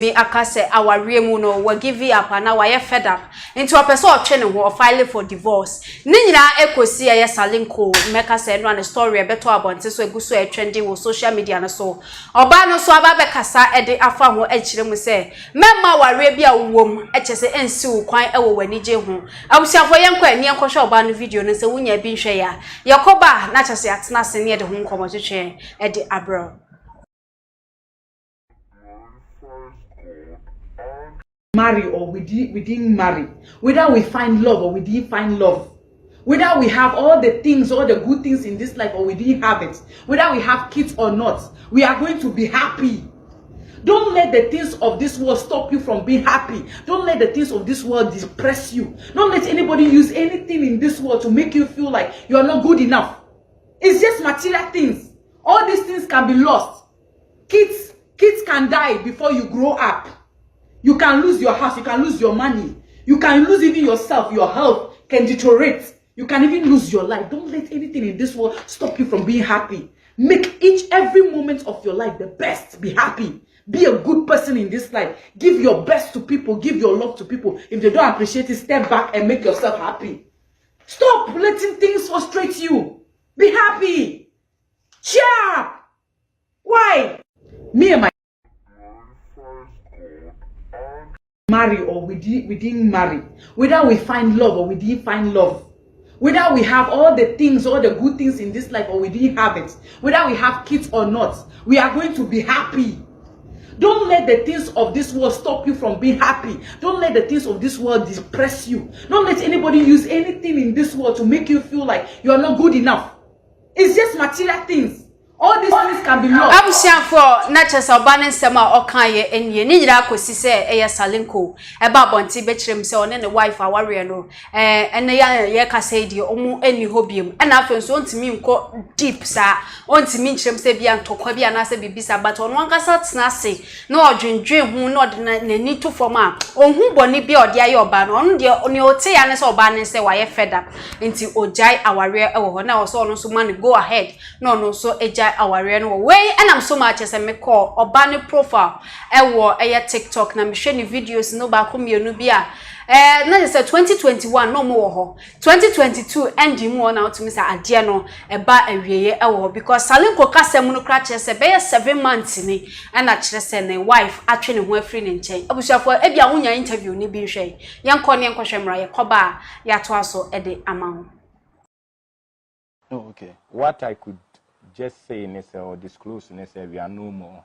Me akase aware mu no we give up and now I fed up into a person or training or filing for divorce. Ninyina ekosi ya Salinko meka say no an story beto abonte so eguso e trending on social media na so. Oba no so aba bekasa e de afa ho e kire mu say memma ware bia wom e chese ensi wo kwan e wo wani je ho. Abusiafo yenko ani enkohwe oba no video no say wunya bi nhwe ya. Yakoba na chese atena se ne de ho nkomo twetwe e de abro. Marry or we didn't marry, whether we find love or we didn't find love, whether we have all the things, all the good things in this life or we didn't have it, whether we have kids or not, we are going to be happy. Don't let the things of this world stop you from being happy. Don't let the things of this world depress you. Don't let anybody use anything in this world to make you feel like you are not good enough. It's just material things. All these things can be lost. Kids can die before you grow up. You can lose your house, you can lose your money, you can lose even yourself, your health can deteriorate, you can even lose your life. Don't let anything in this world stop you from being happy. Make every moment of your life the best. Be happy. Be a good person in this life. Give your best to people, give your love to people. If they don't appreciate it, step back and make yourself happy. Stop letting things frustrate you. Be happy. Cheer up. Why? Me and my marry or we didn't marry, whether we find love or we didn't find love, whether we have all the things, all the good things in this life or we didn't have it, whether we have kids or not, we are going to be happy. Don't let the things of this world stop you from being happy. Don't let the things of this world depress you. Don't let anybody use anything in this world to make you feel like you are not good enough. It's just material things. All these things can be lost. Abusiafo na chese oba ne nsem a okan ye enye ni nyira akosi se eye Salinko e ba bonti be kirem se one ne wife aware no ene ye kasa di omu eni hobiem e na afen so ontimi nko deep sa ontimi kirem se bia ntokwa bia na se bibisa but ono ankasa tena se na odwendwe hu na ode na ni to form a ohun boni bia ode aye oba no ono de oni ote ya ne se oba ne se waye feda nti ojai aware e wo ho na wo so ono so man go ahead no no so ejai aware no way and I'm so much as me call oba profile ewo eye TikTok na me hwe ni videos no ba ko mienu bia na say 2021 no mo ho 2022 ending mo na otumi say ade no e ba awieye ewo because Salinko kasem no kra kire say be 7 months ni na kire say ne wife atwe ne ho afri ne nchen abusuafo e bia wonya interview ni bi hwe yenko ne yenko hwe mra ye koba ya to aso e de ama. Oh, okay. What I could just say in this or disclose in this we are no more.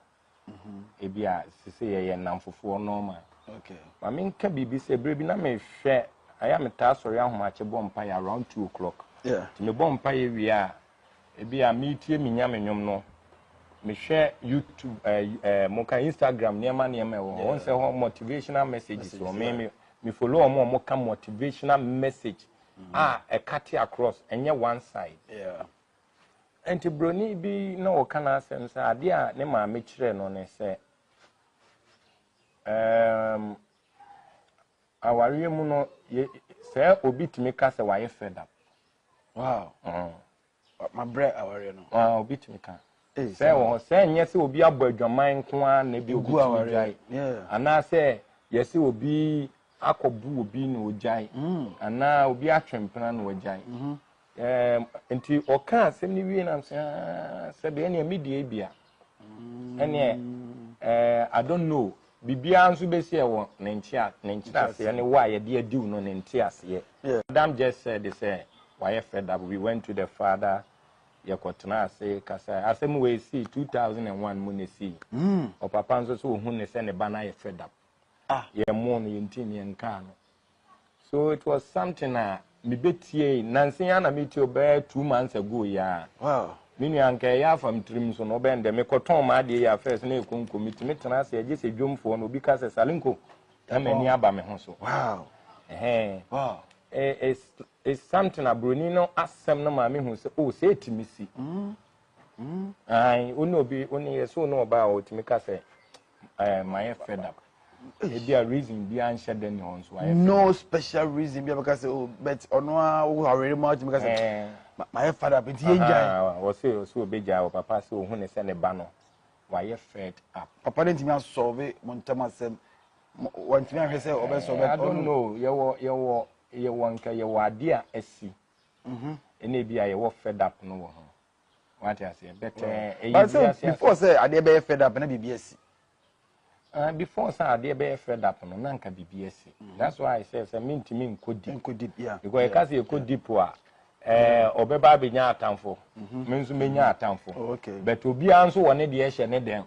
Ebia say ye namfofo normal. Okay. I mean can be say baby na me hwe I am ta sorry ahomache bompa around 2 o'clock. Yeah. To me bompa we are ebia me tie me nyam nyom no. Me share YouTube moka Instagram niema wo won say motivational messages or me follow mo ka motivational message. A cut across and one side. Yeah. Enti broni bi na o kana asem say ade a ne ma me kire no ne say aware mu no say obi timi ka say waye fed up. Wow. My bread aware no. Obi timi ka. Say wo say nye say obi abo adwaman nko a na bi obi aware. Yeah. Ana say yesi obi akobu obi na ojai. Ana obi atwempena na ojai. Enti oka asem ni wi na say be ene media bia ene I don't know bibia nso be se wo ne nchia se ene wa ye de adiu no ne ntia se Madam just said they say why fed up we went to the father ye kotena say kasa asem we see 2001 mo ne see o papa nso so hu ne se ne ba na ye fed up ye mo no ye ntini ye nka no so it was something me betie nansen ya na metie oba 2 months ago ya. Wow. Minu anka ya fam trim so no bende me koton ma de ya first na ekonko mitimi tena se je se dwomfo no bi ka se Salinko amani aba me ho so. Wow. Wow. It's something abroni no asem no ma me hu se o se etimisi. Ai oni obi oni yeso no oba o timi ka se my fed up. Maybe a reason be answered then on so no special reason because but ono already much because my father bit enjoy was say so be ja papa so hu ne se ne ba no why fed up. Papa didn't even solve it. Montama said, "One thing I say, I don't know. You want your idea, SC. And maybe I was fed up. No, what I say, but before say, I did be fed up and BBS. Before say, I did be fed up and none can be BBS. That's why I say, I mean to me, could deep, yeah. Because I can't say you could deep. Obeba be nya atamfo menzo menya atamfo okay but obi anso wone de ehye ne den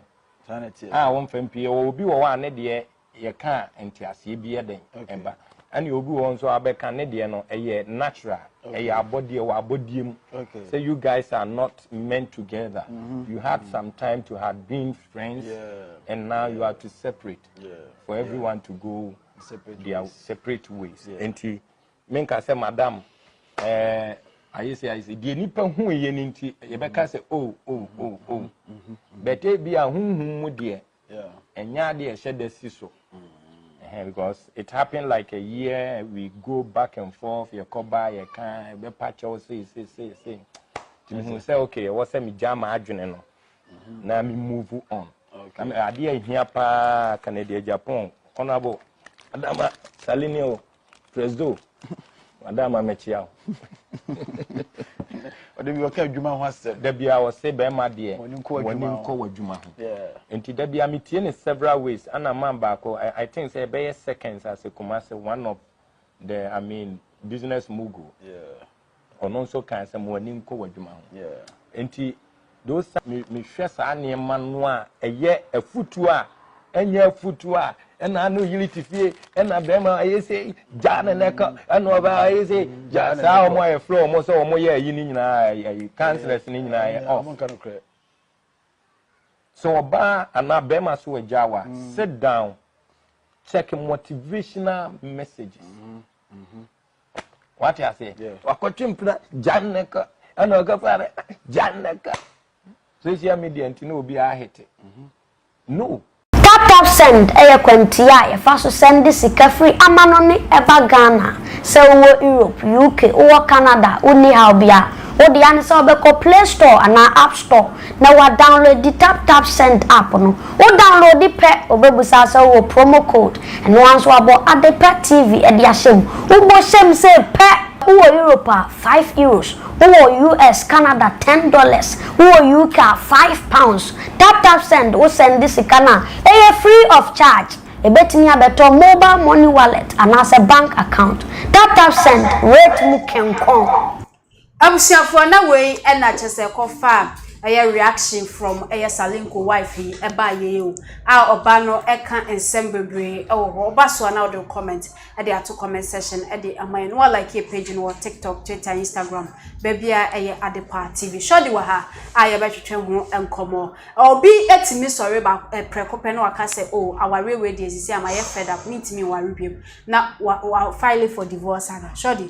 won fampie obi wo wa ne de ye ka entiase bi eden eba ani obi wo nso abeka ne de no eye natural eye abodie wo abodiem say you guys are not meant together you had some time to have been friends and now you have to separate for everyone to go separate ways enti menka say madam I say the nipa hu ye nti ye beka say oh but e bia hu mu de enya de e hye si so because it happened like a year we go back and forth ye koba ye kan be patch say you say okay what say me jama adwene no na me move on na me ade ahia pa Canada Japan honorable Adama Salinko president Madam Mechia. Ode bi oka adwuma ho asem. Da bia wo se be ma de. Woni nko adwuma ho. Yeah. Enti da bia metie in several ways. Ana man ba ko I think say be seconds as a Kumasi one of the business mogul. Yeah. Ono so kan say mo woni nko adwuma ho. Yeah. Enti those me hwe sa ne man no a eye afutu a enya afutu a and I know unity fee and I bema I say Jan and Eka and over I say just how my flow most or more yin I councillors in so ba and I bema so a Jawa sit down check motivational messages what I say Wakotimpla Jan Neka and Oga Jan Neka social media and to know be I hate it no Tap send kwantia ya faso send sika free amanoni eba Ghana se wo Europe UK wo Canada oni how bia wo de an se obeko Play Store ana App Store na wa download the tap send app no wo download the pe obebusa se wo promo code and once wa bo Adepa TV e dia shem wo bo shem se pe wo Europe €5 wo US Canada $10 wo UK £5 tap send wo send this kana free of charge e betimi abeto mobile money wallet and as a bank account tap send rate mu kenkon abusiafo na we na chese kofa reaction from Salinko wife eba ye a oba no eka ensem bebre oba so na the comment e dey ato comment section e dey amay no like your page no TikTok Twitter Instagram bebia Adepa TV shodi wa ha aye be twetwe ho enkomo obi etimi sorry ba prekope no aka say aware we dey sisi am aye fed up mitimi ware biem na wa file for divorce ana shodi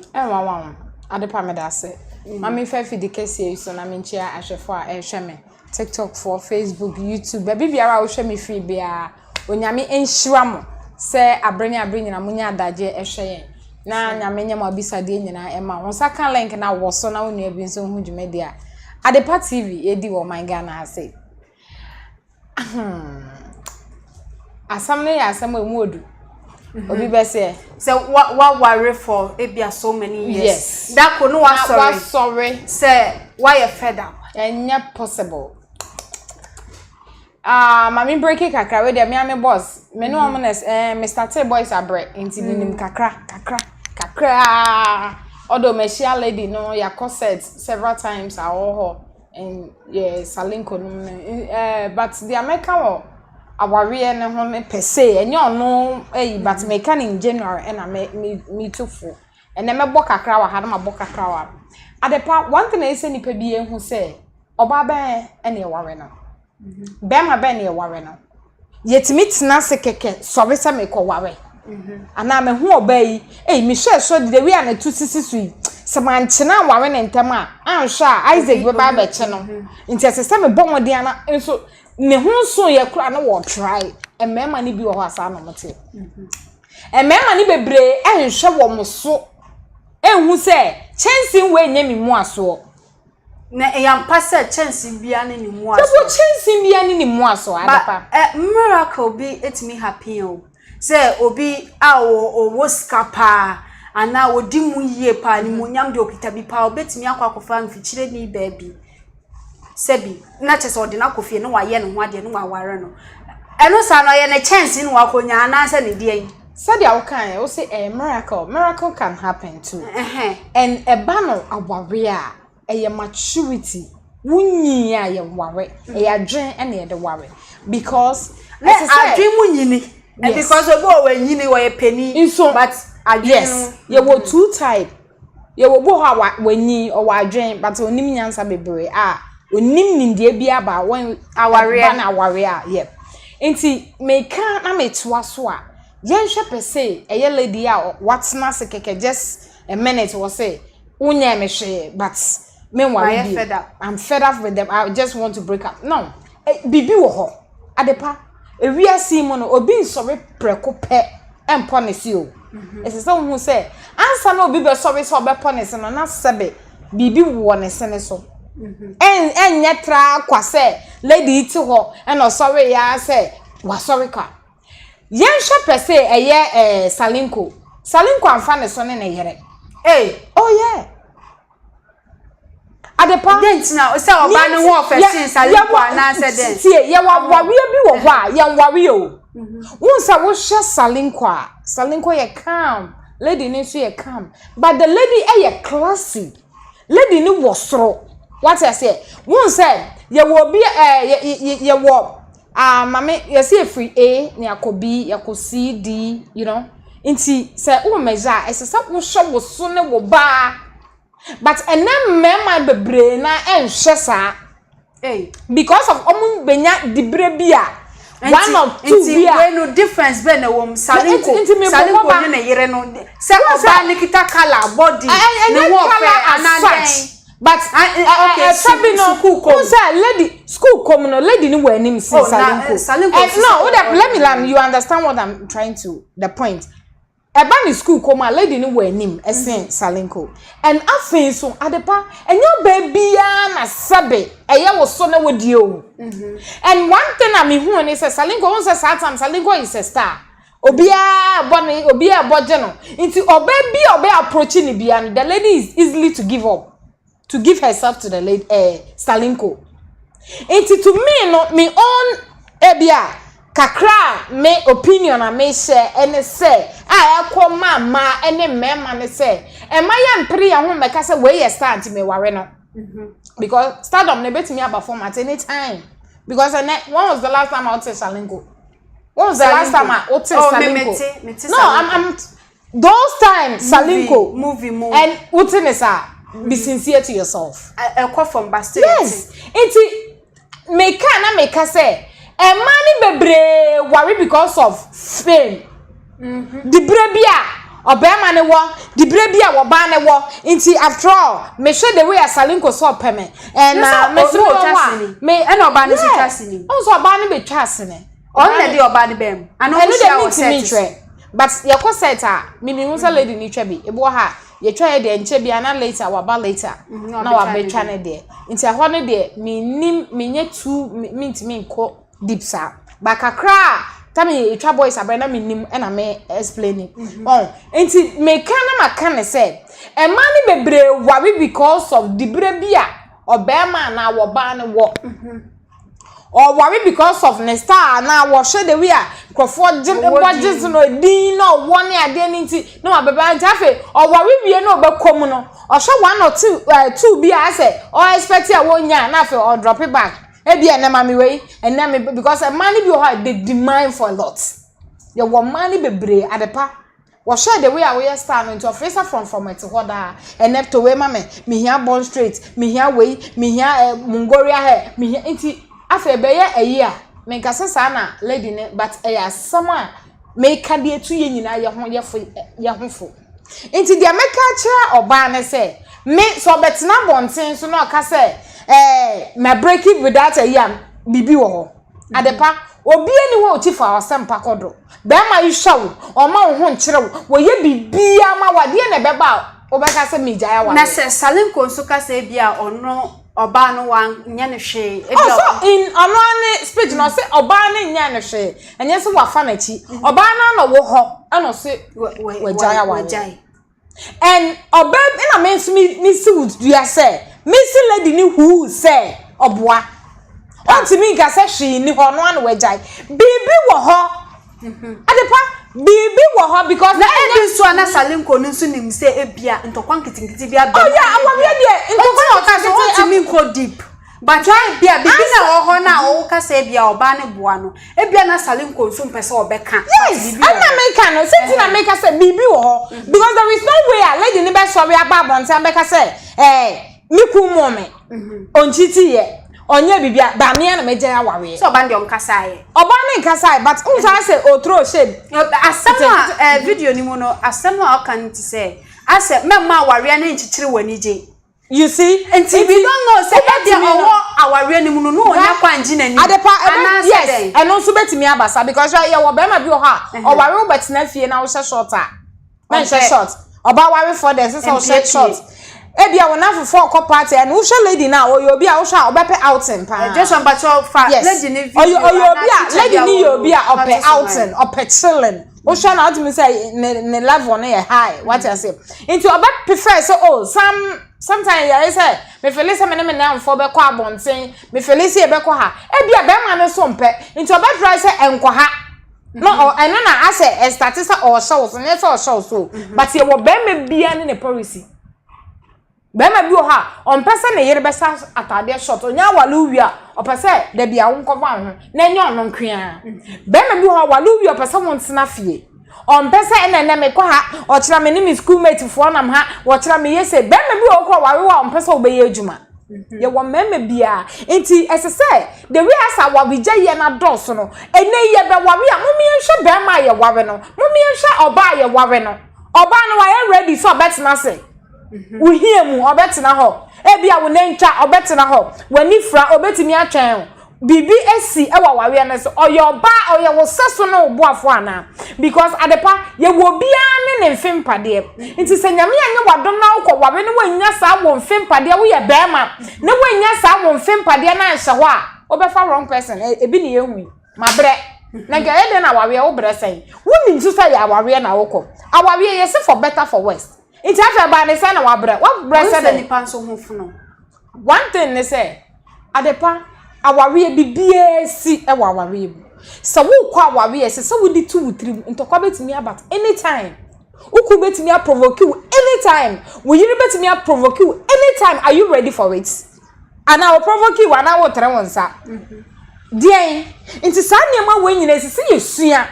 Adepa me da say Mami fefi the case here so na menchia ahwefo a ehweme TikTok for Facebook YouTube baby biara wo hwe me free bia onyame enhira mo se abrene na munya adaje ehwe na nyame nyama abisade nyina ema won saka link na wo so na wonu abi nso hu dwumade a Adepa TV edi wo man Ghana ase asamne ya asamo emu odu Obi be say what worry for ebia so many years. Yes. That no was sorry. Say why you fed up? Enya possible. Mami break it kakra we dey me am boss. Me no honest Mr. T boys abre inti minim kakra. Odo me share lady no ya corset several times awo and Salinko no but the American aware ne ho me pese enye ono but me can in January and me too full and me bo kakra wa ha na bo kakra wa Adepa one thing I say nipa bi ehu say oba ben ene ware no be ma ben ne ware no yetimi tena se keke so be se me ko ware ana me hu oba yi me hwe so de we ana tu sisi se man chena ware ne ntem a anhwa Isaac be ba be che no nti se me bon wode ana enso ne hu so ye kura na wo try emema ni bi wo asa no mote emema ni bebre enhwe wo mo so enhu se chensin we nya mi mu aso na yampasa chance bia ne ni mu aso so chance bia ne ni mu aso adapa miracle be etimi happy o say obi a o skapa ana odi mu yie pa ni mu nyam de okita bi pa obetimi akwakofa mfichire ni baabi sebi na chese odi na kofie ne waye ne ho ade ne waware no eno sa no ye ne chance ni wakonya ana se ne die said ya okay we say a miracle can happen too and a banner aware a maturity wunyi ya ye ware e adwen and e de ware because adwen munyini because obo wanyini wo ye pani but adwen yes ye wo two type ye wo bo ha wanyi o adwen but onim nyansa bebre onim nindie bia ba when aware banner aware yep enti me kan na me toa so a yen hwe say eye lady a watna se keke just a minute was say unya me hwe but meanwhile I'm fed up with them. I just want to break up. No. Bibi wo ho. Adepa. Ewiase mo no obi nsori preko pe emponesi o. Ese se hu say ansa na obi be sorry so be ponesi no na sebe bibi wo ne sene so. Enye tra kwase lady ti ho and o sorry ya say wa sorry ka. Yen hwe say eye Salinko. Salinko amfa ne so ne yere. Oh yeah. Adepa dent na o say oba ne ho ofesi Salinko na say den tie ye waware bi wo ho a ye ware o wonsa wo hwe Salinko ye calm lady ni so ye calm but the lady ye classy lady ni wo soro what I say wonsa ye wo bi ye wo mame ye say free A ni akobi ye ko C D you know inti say wo measure esesa wo hwe wo so ne wo ba but enem mema bebre na enhwe sa because of omun benya dibre bia one of two bia we no difference be na wom Salinko ne na yere no se oba ne kita color body ne wo fe another but okay school come lady school come no lady ni wanim sin Salinko no let me learn you understand what I'm trying to the point eba ni school come lady ni wanim esen Salinko and afin so adepa enyo baby na sabe eye wo so na wodi o and one thing I me hu ni say Salinko won say Satan Salinko is a star obia boje no nti oba approaching ni bia no the lady is easily to give herself to the lady Salinko nti to me no me own ebia kakra me opinion na me share ene say ekọ mama ene mema ne say e ma ya mpre ya ho meka say we ye start me ware no because stardom ne betimi aba form at any time because when was the last time I watched Salinko when was the last time I watched Salinko no I'm those times Salinko movie and utinesa be sincere to yourself ekọ from Bastille yes enti make say a money bebre worry because of fame. The brebia obema ne wo, the brebia wo ba ne wo. Inti after all, me show the way a Salinko so peme. And me so me and oba ne si twasini. Also oba ne be twasini. On na dey oba ne bem. Ano mo share o set. But your set me say lady ni twa bi. Ebo ha ye twa ye de nche bia na later wa ba later. Na wa be twa ne de. Inti aho ne de me nim me nye two mint me nko deep sa bakakra tami etwa boys abena minim na me explaining enti me kana makane say e man ni bebre worry because of dibre bia obema na wo ba ne wo or worry because of ne star na wo hwe de we a crofo budget no din no one ade nti no abeba ntafe or worry wie no obekom no o hwe one or two bia say or expect ya wonya na fe or drop it back ebi ene mami we ene me because a money be how they demand for a lot you want money bebre adepa wo share the way we stand into officer from it hoda ene to we mame me here born straight me here way me here Mongolia hair me here nti afa be ye ayi a me nkase sa na lady ne but eya sama me ka de etu ye nyina ye ho fo nti dia meka kira oba ne say me so betena bonten so na ka say my break it without a yam bibi wo ho adepa obi ani wo ti fa osempa kodo be ma yi hwawo o ma wo ho nkire wo ye bibia ma wade na beba obeka se meja ya wa na se Salinko nso ka se bia ono oba no wan nya ne hwe so in anone speech no say oba ne nya ne hwe enye se wafa na chi oba na wo ho eno se wajaya wa and oba na me si would do ya say me si lady ni who say oboa onti mi ga say hwe ni ho no an wajai bibi wo ho adepa bibi wo ho because na ebi so na Salinko no so nim say ebia ntokwan kitinkiti bia oh yeah awabia de ntokwan ka so onti mi go deep but bia bibi na wo ho na wo ka say bia oba ne boa no ebia na Salinko so mpese obeka yes and na make no since na make say bibi wo ho because there is no way a lady ni be sorry about bonta beka say mi ku mo me onchiti ye onye bibia ba me na meje aware so oba ndi onkasa ye oba ne nkasa but unsa say o throw shade asama video ni mu no asama o kan ti say ase mema aware na nchichire wani je you see until we don't know say e dey owo aware ni mu no onya kwanji na ni adepa yes and also betimi abasa because ya wo be ma bi o ha aware o betina fie na wo hye short a na hye short oba ware for the say o hye short ebia wona for party and wo hye lady na o yobi a wo hye obepe outing pa just on batcho fa lady ni video oyobi a lady ni yobi a ope outing ope chilling wo hye na admi say ne level na high what I say into oba prefer so sometimes ya say me feel say me na amfo be kwa abonten me feel say e be kwa ha ebia be ma ne so mpe into oba try say enko ha no and na ase statista or shows and so shows so but ye wo be me bia ne policy be ma bi o ha on pese ne yere be sa atade short onya walu wi a o pese da bia wo nkova ho na nya ono nkria be ma bi o ha walu wi o pese won tena fie on pese ene me kwa ha o kira me ni mi schoolmate fo nam ha wo kira me yese be ma bi o kwa wawe wa on pese obeye adwuma ye wo meme bia enti ese the way asa wa bi ye na dos no ene ye be wawe a mumi nhwe be ma ye wawe no mumi nhwe oba ye wawe no oba no wa ye ready so betina say we hear mu obetina ho ebia wo nentwa obetina ho wani fra obetimi atwen bibi esi ewa wawe na so oyoba oye wo seso no obuafo ana because adepa ye wo bia ne mfempade nti se nyame anye wadom na ukọ wawe ne wanya sa wo mfempade wo ye bema ne wanya sa wo mfempade na nhye ho a obefa wrong person ebi ne yehu mabre na ga ede na wawe wo bre sen wo ni ntu sa ya wawe na ukọ awawe ye se for better for worse it's after ba ne say na wabre what bre say ni panso hu funo one thing ne say adepa aware bibie si e wa aware bu so wo kwa aware se so wo di 2 3 ntokwa betimi about anytime uku betimi provoke you anytime wo yiri betimi provoke you anytime are you ready for it and I will provoke you and I will tre wonsa dien nti sa niam a wanyina sisi yesua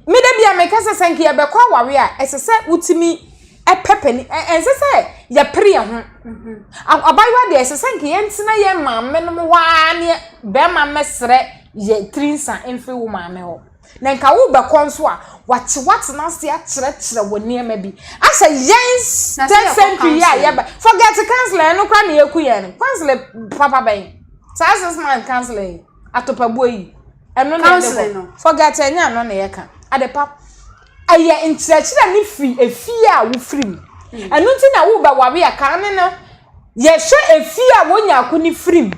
me da bia me kasa sanke ye be kwa aware a esese utimi epepeni ensese ya pre ho abayiwa de esese nke ye ntina ye mamme no wa ne be mamme sre ye trinsa emfe wo mamme ho na nka wo be konso a wache na se a kire woni ema bi asa yes that century ya ba forget to cancel no kwa na yeku ye no cancel papa ben says man cancel atopa boyi eno na forget enya no na ye ka adepa aye nchirachira ni free efie a wo free anu nti na wo ba wawe aka ne no ye hwe efie a wonya akoni free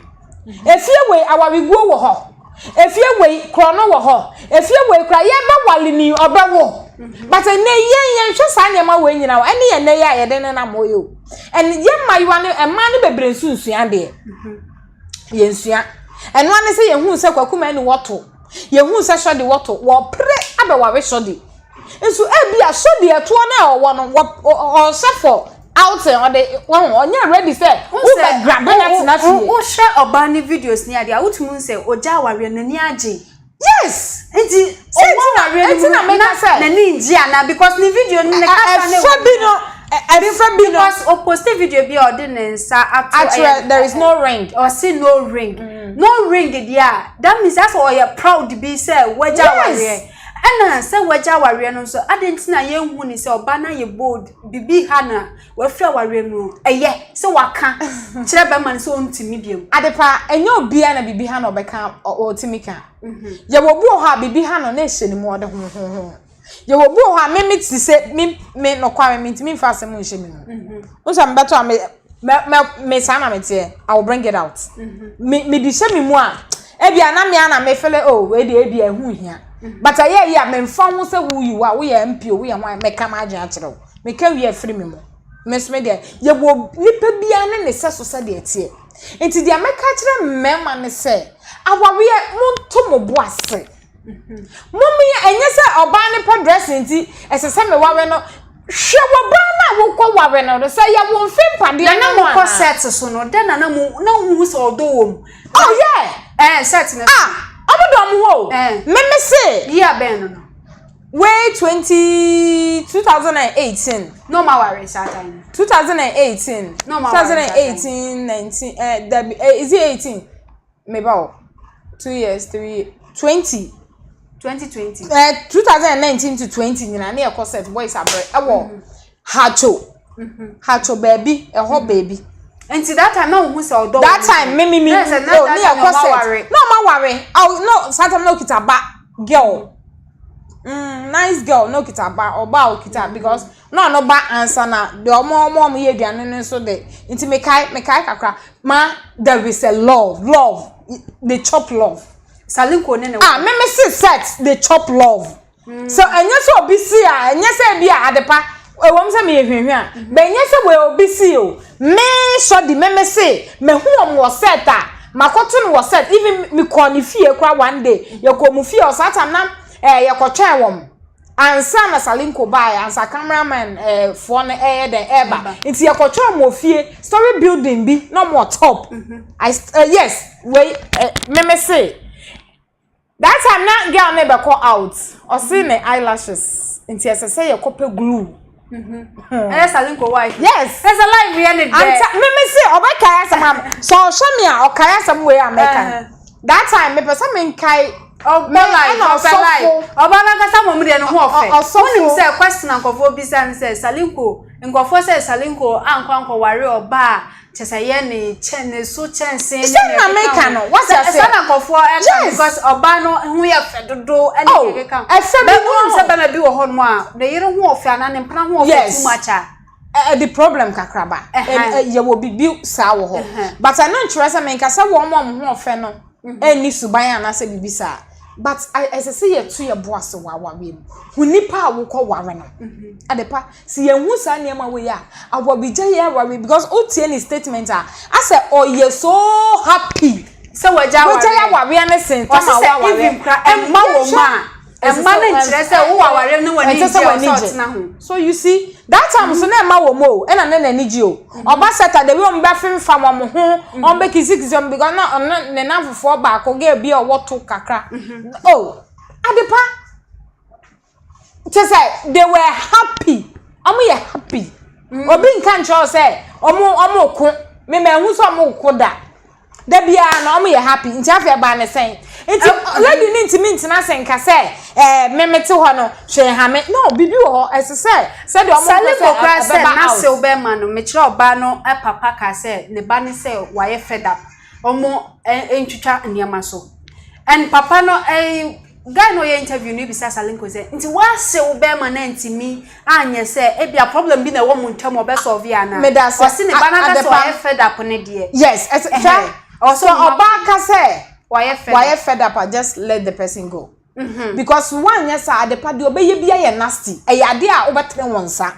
efie we awawe guo wo ho efie we krono wo ho efie we kra ye ba wale ni obewo but ne ye hwe sa ne ma we nyina wo ene ye ne ya ye de ne na moyo en ye mayiwa ne ema ne bebre nsunsuan de ye nsua eno ane se ye hu se kwakuma ni woto ye hu se hwode woto wo pre abewawe hwode enso ebia hwode eto na owo no o sefo out on the onye ready say who be grab na fie wo hwe oba ni videos ni ade a wotumu say oja aware nani age yes enti enti na make say nani nji ana because ni video ni kasa na because o post video bi o de nsa actually there is no ring or see no ring no ring there that means that's why you proud to be say waja aware ana se waja aware no so adentina ye hu ni se oba na ye bold bibi hana wa fra aware no eye se waka kire be man so ntimi biem adepa enye obia na bibi hana obeka otimika ye wo bu ha bibi hana na ehye ni mu ode ho ye wo bu ha me ti se me no kwa me ntimi fa se mu ehye mi no so mbeto me sana mete I will bring it out me di she me mu a ebia na me ana me fele oh we dey ebia hu hia but aye me mfa ho se who you are we MP we wan me ka ma agya kire me ka wi afiri me mo me so me dey ye bo nipa bia ne se so se dey tie enti dia me ka kire mema ne se awawe monto mo bo ase mommy enye se oba ne pa dressing ti esese me wawe no hwe woba na wo kwa wawe no se ya wo mfim pade na mo ko set so no de na hu so odo wom oh yeah set na obodom wo me say year ben no way 2018 no ma worry that time 2018 no ma 2018 19 is it 18 maybe 2 years 2020 2019 to 20 nyina na e set boys abre ewo hacho baby ho baby until that time no who say odo that time me no e set no ma worry no sometimes no kitaba girl nice girl no kitaba oba o kita because no ba answer na the omo ye aduane no so de nti me kai kakra ma there is a love they chop love Salinko ne me set they chop love so enye so obi si a enye se bia adepa ewom se me hwehwe a be enye se we obi si o me so di me se me hu om wo set a makoto no wo set even me call ni fie kwa one day ye ko mu fie o satam na ye ko twen wom ansa na Salinko buy ansa cameraman for na the eba nti ye ko twen mo fie story building bi no more top yes we me say that time na girl never call out or see me eyelashes nti say ye copper glue Salinko wife yes there's a live here in there me say obekaya some so show me a okaya some way American that time me person me kai Obana kasa mo mde no ho ofe wonim say question ankofo bisa ne say Salinko nkofo say Salinko anko ware oba chese ye ne chene so chense ne na make no what you say sana ankofo because oba no hu ye fedodo ene ke kan be wonim say be ma bi wo ho no a de yire ho ofe ana ne mpna ho ofe too much the problem kakraba ye wo bibi sa wo ho but I no interest me nkasa wo mo ho ofe no eni suban ana say bibi sa but as I say you to your boss wa we hunipa wo ko ware no adepa si ye hu sa niam we ya awobija ye ware because o tie ni statement I say oh you so happy say waja ya ware na sen tama wa ware emma wo ma emma na nchire say wo ware no wani ji sort na ho so you see that time so na emma wo mo e na na ni ji o oba Saturday we on be fem fam mo ho on be kizikizom because na ne na fofo ba ko ge bi o woto kakra oh adepa just say they were happy ye happy obi nkan cho say omo ko me hu so omo ko da bia na omo ye happy nti afia ba ne sen nti lady ni ntimi ntina sen ka say memete ho no hwe ha me no bibi ho ese say de omo Salinko kra say na se oba ma no me kire oba no papa ka say ne ba ne say waye fed up omo entwitwa niam so and papa no guy no ye interview ni bisa Salinko say nti wa se oba ma na ntimi anye say e bia problem bi na wo mu ntam oba solve ya na o se ne ba na ka so waye fed up ne de yes so oba ka say why fed up I just let the person go because one yes the party obey bia ye nasty e ade a obetre wonsa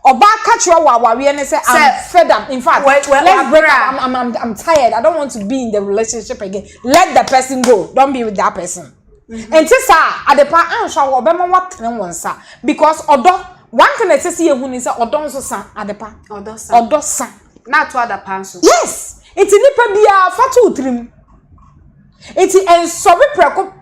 oba ka kire wa we ne say I'm fed up in fact let's break up I'm tired I don't want to be in the relationship again let the person go don't be with that person and say ade pa ansha wo be ma watre wonsa because odo one thing that say ye hu ni say odo nso sa ade pa odo sa na to other panso yes iti nipa bia fatu utrim iti ensobe preko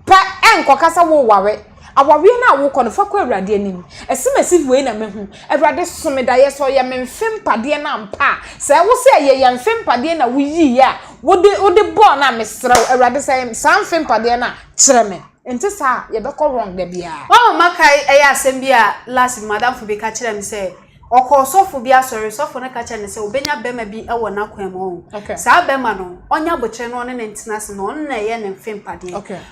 pa enkokasa wo ware awawe na wo kono fa kwa awrade anim esemesive we na mehu awrade someda ye so ye memfem pade na mpa se wo se ye yemfem pade na wo yi ya wo de bo na mesra awrade se sam fem pade na kire me enti sa ye be ko wrong da bia mama kai asem bia last madam fu be ka kire me say oko sofo bi asori sofo na ka che ne se obenya bema bi e wo na kwan mo sa bema no onya botre no ne ntenase no on na ye ne mfempade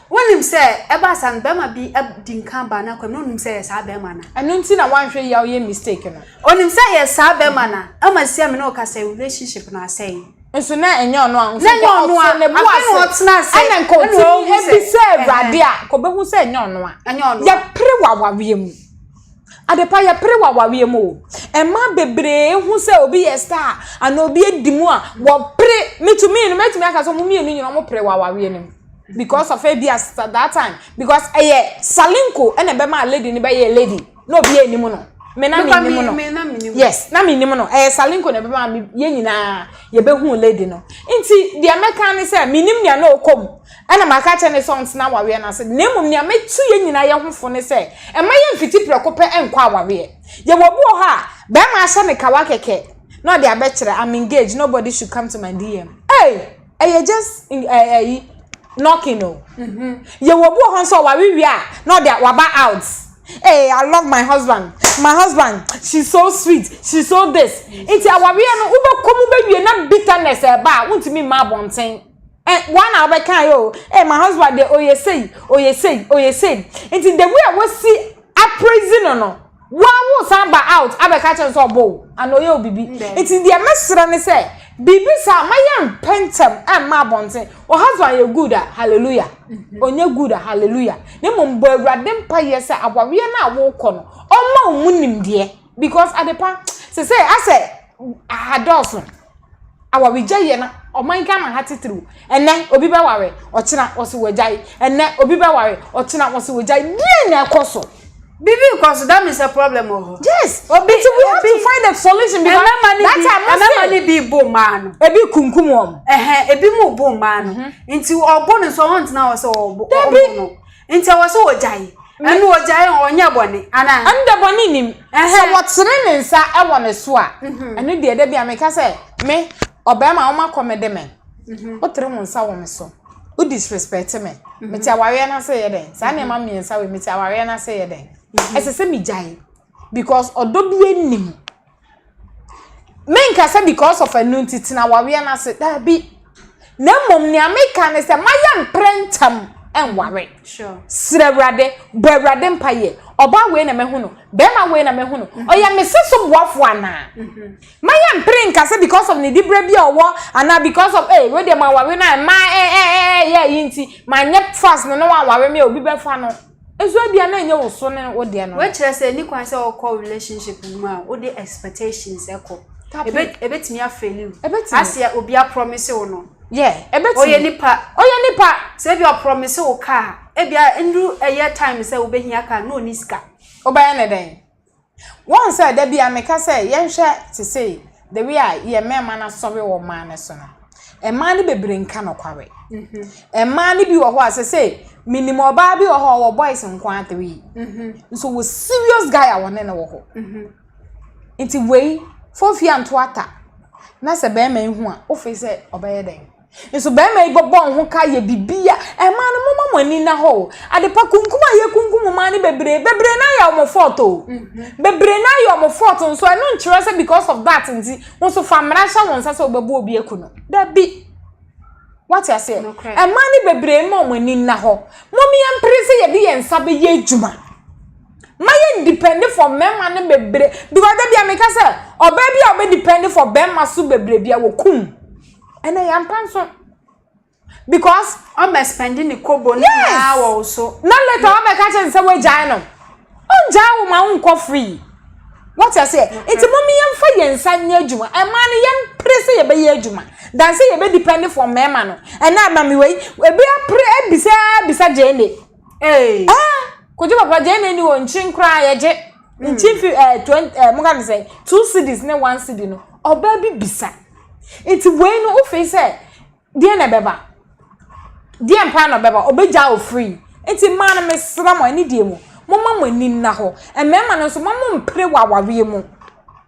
wonim se e ba san bema bi dinkan ba na kwan no nim se sa bema na enu nti na wanhwe ya ye mistake no onim se ye sa bema na amasia me no ka se relationship na say nso na enye ono a nso ko ne bu ase ana nko ti ebi se Awurade a ko behu se enye ono a ya pre wawawe mu adepa ya pre wawawe mu ema bebre hu se obi ye star ana obi edimu a wo pre metumi aka so mu mienu nyina mo pre wawawe nim because of Abias that time because Salinko and a bema lady ni be ye lady no be enimu no me na minimu no yes na minimu no Salinko na bema ye nyina ye be hu lady no nti the American say minim nya na okom ana maka che ne songs na wawe na say nemum nya metu ye nyina ye hofo ne say e ma ye mfiti prekope enkwa wawe ye wo bu ha bema ahye ne kawa keke no dey abekere I'm engaged nobody should come to my DM you just knocking no ye wo bu ho so wawe wi a no dey waba out I love my husband she's so sweet she's so this enti awawe no ubekomu bewie na bitterness e ba wontimi ma bonten one hour can yo my husband dey oye say enti the way we see appraising no wa samba out abeka chen so bo anoye obibi enti the mesra ne say bibi sa mayam pentem ma bonten o husband you good hallelujah onye good hallelujah ne mombo Awurade mpa ye say awawe na wo kọ no o ma munim de because adepa say ase adosun awawe jaye na o man ka ma hatitru ene obi be ware o kina o se wajai ene obi be ware o kina o se wajai die na ekoso Bibi, because that is a problem. Yes, we have to find a solution because that time be boom man. Ebi kunkumom. Ebi mu boom man. Into obon so hunt now so obono. Into was so ojai. And ojai onya boni. Ana. Anda boni nim. So what's raining sa e won so a. Enu de bia me ka say me obema o ma komede me. O tere mo nsa wo me so. O disrespect me. Me ti aware na say ye den. Sa na ma me nsa we me ti aware na say ye den. Ese mi jai because odobie nim men ka say because of anunti tina ware na say da bi na mom ni America ne say mayam prentam enware sure Srewrade Bwrade mpaye oba we na mehu no be ma we na mehu no oya me seso boafo ana mayam pren ka say because of ni dibre bia owo ana because of we dey ma ware na ma yinti ma nye fast no wa ware me obi be fa no ezo bia na enye wo so ne wo de no we kire say ni kwan say o call relationship mu a o de expectations eko ebetimi afeli asia obi a promise wo no ebetimi oye nipa say bi o promise wo ka e bia ndu eye time say wo behia ka no ni sika oba ne den won say da bia me ka say ye hwe to say the way ye mema na sorry wo man ne so na e man ne bebre nka no kware e man ne bi wo ho asese minimum ba bi wo ho wo boys nkwa 3 so wo serious guy a won ne wo ho nti wey fofi antoata na se be man hu a o fe se obaye den nso be man gbogbo ho ka ye bibia e man no mama mani na ho ade pa kunkuma ye kunkumu man ne bebre na ya mo photo bebre na ya mo photo nso eno nkyere se because of that nti nso famra sha won sa se obebu obi ekuno da bi what you say e man ne bebre mo mani na ho momi ya mpre se ye bi ye nsa be ye adwuma my depend for men man bebre because they be make say obaby obe depend for ben masu bebre bia wo kum ena ya mpanso because I'm spending the kobo na wo so na later o be ka che say we jai no on jai wo ma unko free what you say it's mommy yam fa yensa nya adwuma e man yam press ye be ye adwuma dan say ye be depend for men man no ena ma me we be pre bisa jene Koju papa jene ni won chin kra ye je nchin 20 mo kan say 2 cedis ne 1 cedi no oba bi bisa iti we no o fe say die na beba die mpa no beba obeja o free iti man me sra mo ani die mu mo mama ni na ho e mema no so mo mpre wa wawe mu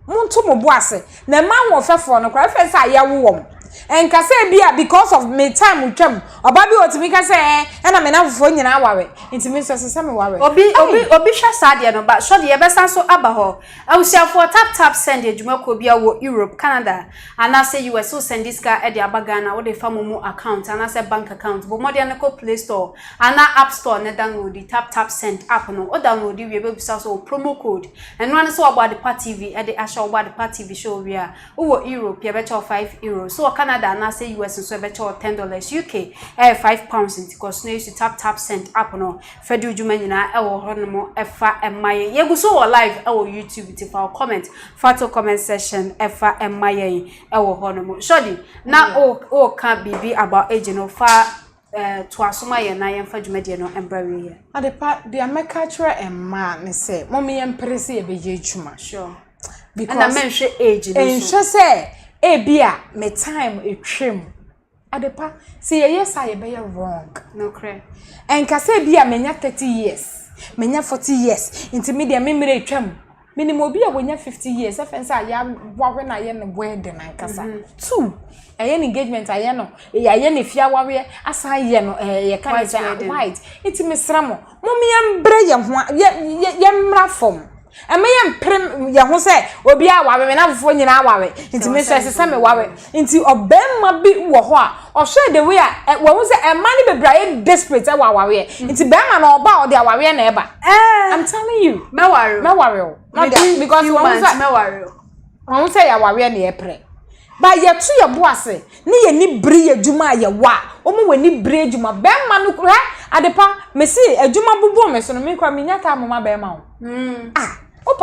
mo nto mo bo ase na ma wo fefo no kra fe say ya wo And ka say bia because of me time utwam oba bi otimi ka say na me na fofo nyina aware intimi so se me ware obi hwa saade no ba so de yebesa so aba ho awusiafo tap send adwumako bia wo Europe Canada and I say US so send this guy e de abagana wo de famomu account and I say bank account but more than ko Play Store and App Store ne download the tap send app no o download we be bisa so promo code and one so about the Party TV e de asha about the Party TV show we are wo Europe ye becho €5 so Canada and I say US so becho $10 UK £5 because no use tap send app no fedu djuma nyina e wo hono mo efa emaye ye go so live e wo YouTube ti fa comment photo comment section efa emaye e wo hono mo shodi na o ka bibi about age no fa to asoma ye na ye fa djuma de no embrawe ye adepa de ameka kire emma ne se mommy empress ye beje djuma sure because and I mention age no so say e bia me time etwem adepa say yes I be wrong no cre en ka say bia menya 30 years menya 40 years inti me de memre etwam minimum bia wonya 50 years afensa ya wawe na ye ne wedding na kasa 2 ayen engagement ayen no ayen ne fia wawe asa ye no ye kan say white inti me sramo mommy embre ye ho ye mra fom Emeye mprim ye ho se obi a wawe me na fofo nyina wawe nti me so se me wawe nti obemma bi wo ho a o hwe the way a wo ho se emma ni bebraye desperate e wa wawe nti bemma na oba o de wawe na eba I'm telling you me worry not because you want to me worry wo say ya wawe na ye pre ba ye to ye boase ni ye ni bri ye djuma ye wa o mo wani bri djuma bemma no kra adepa me si adjuma bubu me so no me kwa me nyata mama bemma o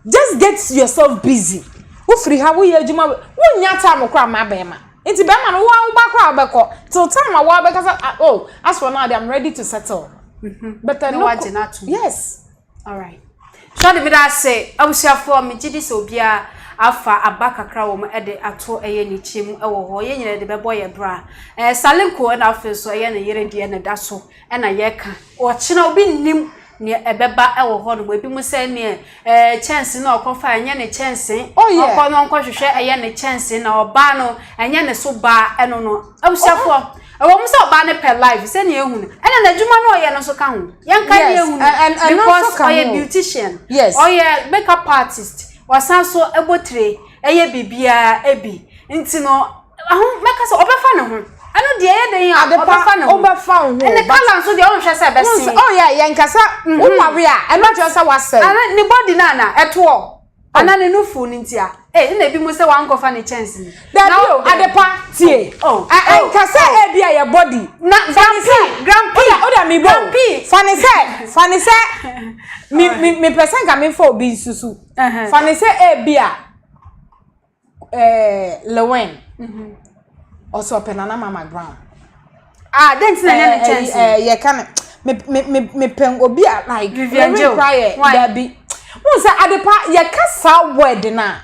just get yourself busy. Wo free ha wo ye adwuma wo nya time kra ma ba ma. Enti be ma no wo ba kra obeko. Till time wo be kasa oh as for now I'm ready to settle. But no yes. All right. So the bidda say abusiafo me gidi so bia afa abaka kra wo e de ato eye ni chim e wo ho ye nyine de be boy bra. Salinko na afi so ye na yere de na da so e na ye ka. O china obi nim ne ebeba e wo ho no ebi mu se ne chance na okofa enye ne chance okọ no nkohwehwe eye ne chance na oba no enye ne so ba eno no abusiafo ewo mu se oba ne per life se ne ehunu ene na djuma no oye no so ka ho yen ka ne ehunu because oye beautician oye makeup artist wasan so ebotre eye bibia ebi nti no ahu meka se obefa ne ho ano de ye den ya obefa ho ene kala nso de o hwe se besi oh yeah yankasa umwawe a eno je se wase ana ni body na eto ana ne nufu ni ntia na bi mu se wan kofa ne chance ni now adepa tie yankasa e bia ye body na grandpa oda mi bo fani se mi person ka mi for obi susu fani se e bia Lewen also penana mama brown then na ne chance ye kan me pen obi like Vivian Joe that be won say adepa ye kasa word na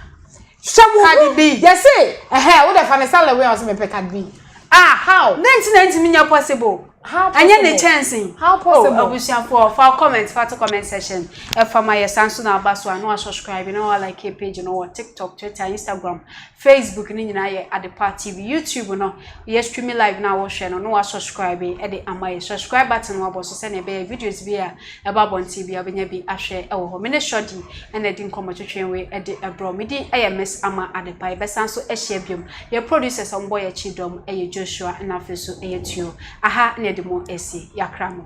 Cardi B yes wo the Vanessa Lewen also me pe Cardi B how then na possible how anya ne chance how possible abusiafo for comment section for my sanso na abaso no subscribe no like page no TikTok Twitter Instagram Facebook ni nyina ye Adepa TV YouTube no ye streaming live na wo share no subscribe e de amaye subscribe button no aboso se na be videos bi a eba bon TV abenya bi ahwe e wo ho me ne shodi na di nkomo twetwen we e de abro me di e miss ama Adepa be sanso e share biom ye producers on boy chidom e Joshua na afeso e tuo aha ne de mo esi yakramo